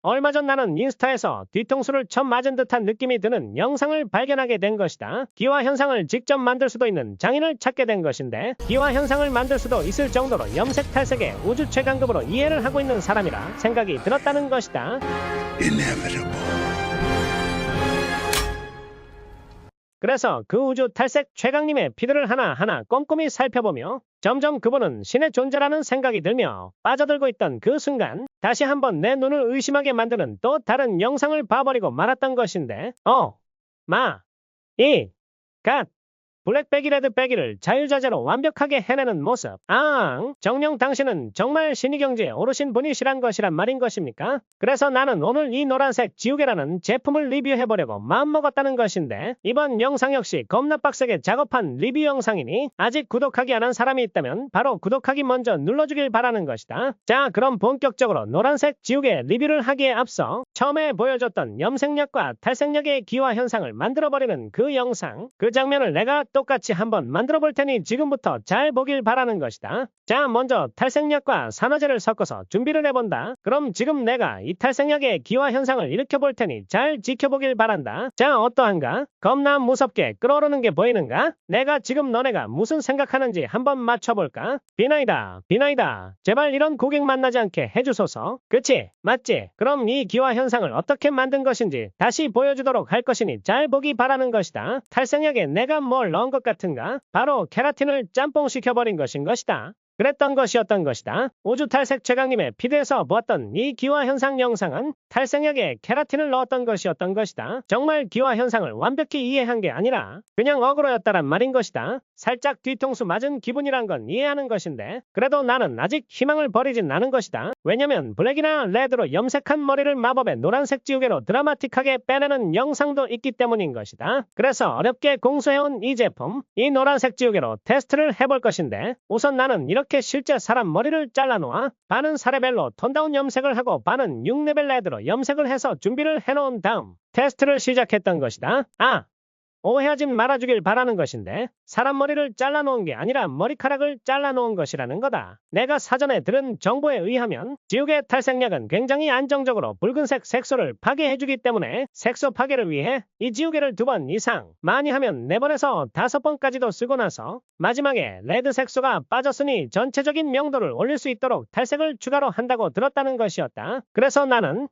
얼마 전 나는 인스타에서 뒤통수를 처음 맞은 듯한 느낌이 드는 영상을 발견하게 된 것이다. 기화 현상을 직접 만들 수도 있는 장인을 찾게 된 것인데 기화 현상을 만들 수도 있을 정도로 염색 탈색의 우주 최강급으로 이해를 하고 있는 사람이라 생각이 들었다는 것이다. 그래서 그 우주 탈색 최강님의 피드를 하나하나 꼼꼼히 살펴보며 점점 그분은 신의 존재라는 생각이 들며 빠져들고 있던 그 순간 다시 한번 내 눈을 의심하게 만드는 또 다른 영상을 봐버리고 말았던 것인데 블랙배기 레드배기를 자유자재로 완벽하게 해내는 모습. 정녕 당신은 정말 신의경지에 오르신 분이시란 것이란 말인 것입니까? 그래서 나는 오늘 이 노란색 지우개라는 제품을 리뷰해보려고 마음먹었다는 것인데 이번 영상 역시 겁나 빡세게 작업한 리뷰 영상이니 아직 구독하기 안 한 사람이 있다면 바로 구독하기 먼저 눌러주길 바라는 것이다. 자, 그럼 본격적으로 노란색 지우개 리뷰를 하기에 앞서 처음에 보여줬던 염색약과 탈색약의 기화 현상을 만들어버리는 그 영상, 그 장면을 내가 똑같이 한번 만들어 볼 테니 지금부터 잘 보길 바라는 것이다. 자, 먼저 탈색약과 산화제를 섞어서 준비를 해본다. 그럼 지금 내가 이 탈색약의 기화 현상을 일으켜 볼 테니 잘 지켜보길 바란다. 자, 어떠한가? 겁나 무섭게 끓어오르는 게 보이는가? 내가 지금 너네가 무슨 생각하는지 한번 맞춰볼까? 비나이다. 제발 이런 고객 만나지 않게 해주소서. 그치? 맞지? 그럼 이 기화 현상을 어떻게 만든 것인지 다시 보여주도록 할 것이니 잘 보기 바라는 것이다. 탈색약에 내가 뭘 넣은 것 같은가? 바로 케라틴을 짬뽕 시켜버린 것인 것이다. 그랬던 것이었던 것이다. 우주 탈색 최강님의 피드에서 보았던 이 기화 현상 영상은 탈색약에 케라틴을 넣었던 것이었던 것이다. 정말 기화 현상을 완벽히 이해한 게 아니라 그냥 어그로였다란 말인 것이다. 살짝 뒤통수 맞은 기분이란 건 이해하는 것인데 그래도 나는 아직 희망을 버리진 않은 것이다. 왜냐면 블랙이나 레드로 염색한 머리를 마법의 노란색 지우개로 드라마틱하게 빼내는 영상도 있기 때문인 것이다. 그래서 어렵게 공수해온 이 제품, 이 노란색 지우개로 테스트를 해볼 것인데 우선 나는 이렇게 실제 사람 머리를 잘라놓아 반은 사레벨로 톤다운 염색을 하고 반은 6레벨 레드로 염색을 해서 준비를 해놓은 다음 테스트를 시작했던 것이다. 오해하지 말아주길 바라는 것인데 사람 머리를 잘라놓은 게 아니라 머리카락을 잘라놓은 것이라는 거다. 내가 사전에 들은 정보에 의하면 지우개 탈색약은 굉장히 안정적으로 붉은색 색소를 파괴해주기 때문에 색소 파괴를 위해 이 지우개를 2번 이상, 많이 하면 4번에서 5번까지도 쓰고 나서 마지막에 레드 색소가 빠졌으니 전체적인 명도를 올릴 수 있도록 탈색을 추가로 한다고 들었다는 것이었다. 그래서 나는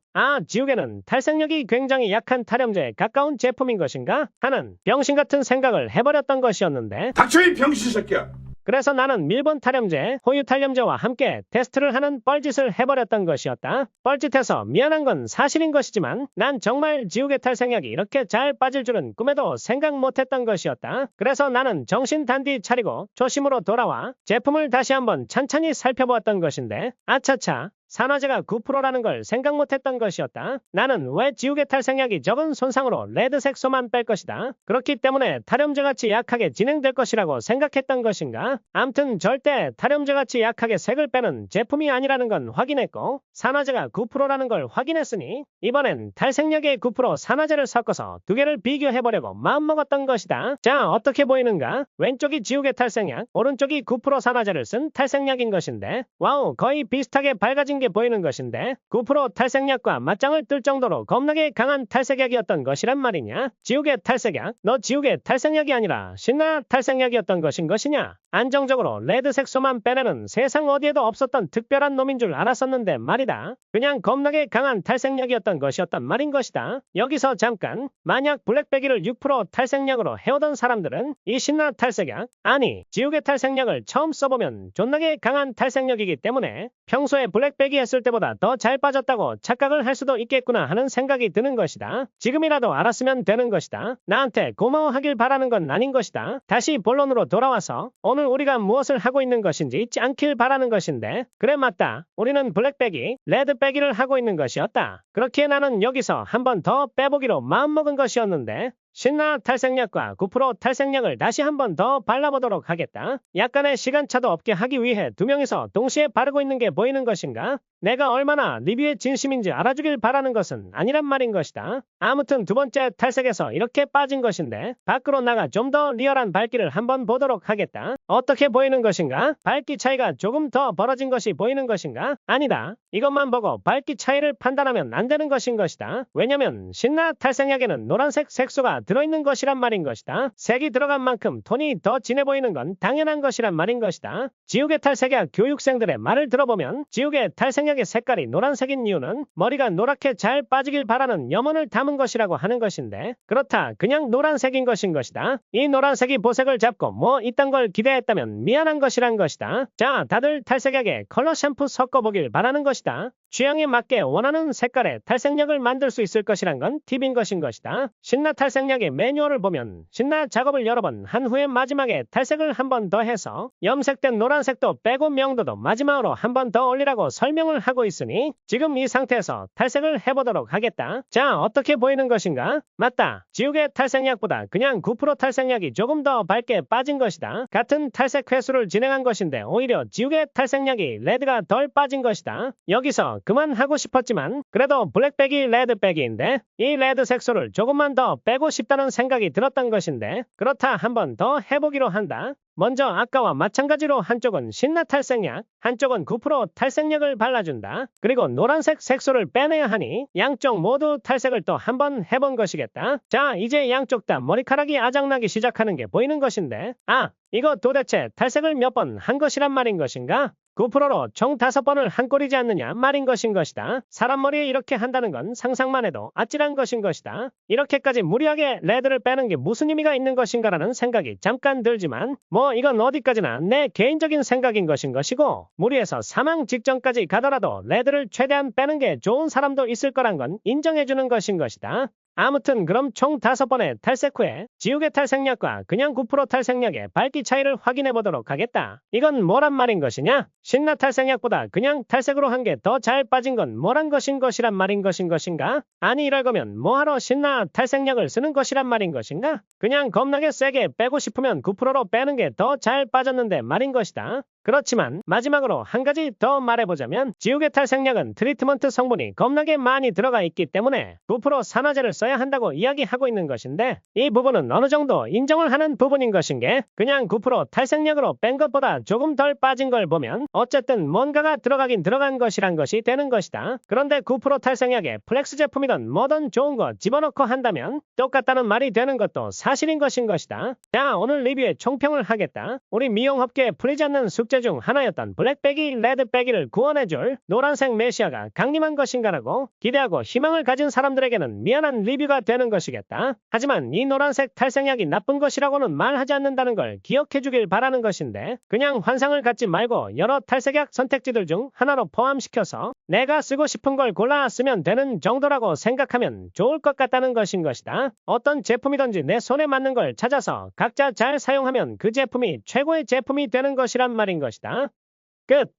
지우개는 탈색력이 굉장히 약한 탈염제에 가까운 제품인 것인가 하는 병신 같은 생각을 해버렸던 것이었는데 닥쳐 이 병신 새끼야. 그래서 나는 밀본 탈염제, 호유 탈염제와 함께 테스트를 하는 뻘짓을 해버렸던 것이었다. 뻘짓해서 미안한 건 사실인 것이지만 난 정말 지우개 탈색약이 이렇게 잘 빠질 줄은 꿈에도 생각 못했던 것이었다. 그래서 나는 정신 단디 차리고 초심으로 돌아와 제품을 다시 한번 찬찬히 살펴보았던 것인데 아차차, 산화제가 9%라는 걸 생각 못했던 것이었다. 나는 왜 지우개 탈색약이 적은 손상으로 레드 색소만 뺄 것이다. 그렇기 때문에 탈염제같이 약하게 진행될 것이라고 생각했던 것인가? 암튼 절대 탈염제같이 약하게 색을 빼는 제품이 아니라는 건 확인했고 산화제가 9%라는 걸 확인했으니 이번엔 탈색약에 9% 산화제를 섞어서 두 개를 비교해보려고 마음먹었던 것이다. 자, 어떻게 보이는가? 왼쪽이 지우개 탈색약, 오른쪽이 9% 산화제를 쓴 탈색약인 것인데 와우, 거의 비슷하게 밝아진 게 보이는 것인데 9% 탈색약과 맞짱을 뜰 정도로 겁나게 강한 탈색약이었던 것이란 말이냐? 지우개 탈색약? 너 지우개 탈색약이 아니라 신나 탈색약이었던 것인 것이냐? 안정적으로 레드 색소만 빼내는 세상 어디에도 없었던 특별한 놈인 줄 알았었는데 말이다. 그냥 겁나게 강한 탈색약이었던 것이었단 말인 것이다. 여기서 잠깐, 만약 블랙배기를 6% 탈색약으로 해오던 사람들은 이 신나 탈색약, 아니 지우개 탈색약을 처음 써보면 존나게 강한 탈색약이기 때문에 평소에 블랙배기 했을 때보다 더 잘 빠졌다고 착각을 할 수도 있겠구나 하는 생각이 드는 것이다. 지금이라도 알았으면 되는 것이다. 나한테 고마워하길 바라는 건 아닌 것이다. 다시 본론으로 돌아와서 오늘 우리가 무엇을 하고 있는 것인지 잊지 않길 바라는 것인데 그래 맞다. 우리는 블랙배기, 레드배기를 하고 있는 것이었다. 그렇기에 나는 여기서 한 번 더 빼보기로 마음먹은 것이었는데 신나 탈색약과 9% 탈색약을 다시 한 번 더 발라보도록 하겠다. 약간의 시간차도 없게 하기 위해 두 명이서 동시에 바르고 있는 게 보이는 것인가? 내가 얼마나 리뷰에 진심인지 알아주길 바라는 것은 아니란 말인 것이다. 아무튼 두 번째 탈색에서 이렇게 빠진 것인데 밖으로 나가 좀 더 리얼한 밝기를 한번 보도록 하겠다. 어떻게 보이는 것인가? 밝기 차이가 조금 더 벌어진 것이 보이는 것인가? 아니다. 이것만 보고 밝기 차이를 판단하면 안 되는 것인 것이다. 왜냐면 신나 탈색약에는 노란색 색소가 들어있는 것이란 말인 것이다. 색이 들어간 만큼 톤이 더 진해 보이는 건 당연한 것이란 말인 것이다. 지우개 탈색약 교육생들의 말을 들어보면 지우개 탈색약의 색깔이 노란색인 이유는 머리가 노랗게 잘 빠지길 바라는 염원을 담은 것이라고 하는 것인데 그렇다 그냥 노란색인 것인 것이다. 이 노란색이 보색을 잡고 뭐 이딴 걸 기대했다면 미안한 것이란 것이다. 자, 다들 탈색약에 컬러 샴푸 섞어보길 바라는 것이다. 취향에 맞게 원하는 색깔의 탈색약을 만들 수 있을 것이란 건 팁인 것인 것이다. 신나 탈색약의 매뉴얼을 보면 신나 작업을 여러 번 한 후에 마지막에 탈색을 한 번 더 해서 염색된 노란색도 빼고 명도도 마지막으로 한 번 더 올리라고 설명을 하고 있으니 지금 이 상태에서 탈색을 해보도록 하겠다. 자, 어떻게 보이는 것인가? 맞다. 지우개 탈색약보다 그냥 9% 탈색약이 조금 더 밝게 빠진 것이다. 같은 탈색 횟수를 진행한 것인데 오히려 지우개 탈색약이 레드가 덜 빠진 것이다. 여기서 그만하고 싶었지만 그래도 블랙백이 레드백인데 이 레드 색소를 조금만 더 빼고 싶다는 생각이 들었던 것인데 그렇다 한번 더 해보기로 한다. 먼저 아까와 마찬가지로 한쪽은 신나 탈색약, 한쪽은 9% 탈색약을 발라준다. 그리고 노란색 색소를 빼내야 하니 양쪽 모두 탈색을 또 한번 해본 것이겠다. 자, 이제 양쪽 다 머리카락이 아작나기 시작하는 게 보이는 것인데 이거 도대체 탈색을 몇 번 한 것이란 말인 것인가? 9%로 총 5번을 한 꼴이지 않느냐 말인 것인 것이다. 사람 머리에 이렇게 한다는 건 상상만 해도 아찔한 것인 것이다. 이렇게까지 무리하게 레드를 빼는 게 무슨 의미가 있는 것인가라는 생각이 잠깐 들지만 뭐 이건 어디까지나 내 개인적인 생각인 것인 것이고 무리해서 사망 직전까지 가더라도 레드를 최대한 빼는 게 좋은 사람도 있을 거란 건 인정해주는 것인 것이다. 아무튼 그럼 총 5번의 탈색 후에 지우개 탈색약과 그냥 9% 탈색약의 밝기 차이를 확인해 보도록 하겠다. 이건 뭐란 말인 것이냐? 신나 탈색약보다 그냥 탈색으로 한 게 더 잘 빠진 건 뭐란 것인 것이란 말인 것인 것인가? 아니 이럴 거면 뭐하러 신나 탈색약을 쓰는 것이란 말인 것인가? 그냥 겁나게 세게 빼고 싶으면 9%로 빼는 게 더 잘 빠졌는데 말인 것이다. 그렇지만 마지막으로 한 가지 더 말해보자면 지우개 탈색약은 트리트먼트 성분이 겁나게 많이 들어가 있기 때문에 9% 산화제를 써야 한다고 이야기하고 있는 것인데 이 부분은 어느 정도 인정을 하는 부분인 것인 게 그냥 9% 탈색약으로 뺀 것보다 조금 덜 빠진 걸 보면 어쨌든 뭔가가 들어가긴 들어간 것이란 것이 되는 것이다. 그런데 9% 탈색약에 플렉스 제품이든 뭐든 좋은 거 집어넣고 한다면 똑같다는 말이 되는 것도 사실인 것인 것이다. 자, 오늘 리뷰의 총평을 하겠다. 우리 미용업계에 풀리지 않는 숙제 중 하나였던 블랙배기, 레드배기를 구원해줄 노란색 메시아가 강림한 것인가라고 기대하고 희망을 가진 사람들에게는 미안한 리뷰가 되는 것이겠다. 하지만 이 노란색 탈색약이 나쁜 것이라고는 말하지 않는다는 걸 기억해주길 바라는 것인데 그냥 환상을 갖지 말고 여러 탈색약 선택지들 중 하나로 포함시켜서 내가 쓰고 싶은 걸 골라 쓰면 되는 정도라고 생각하면 좋을 것 같다는 것인 것이다. 어떤 제품이든지 내 손에 맞는 걸 찾아서 각자 잘 사용하면 그 제품이 최고의 제품이 되는 것이란 말인 것이다. 끝.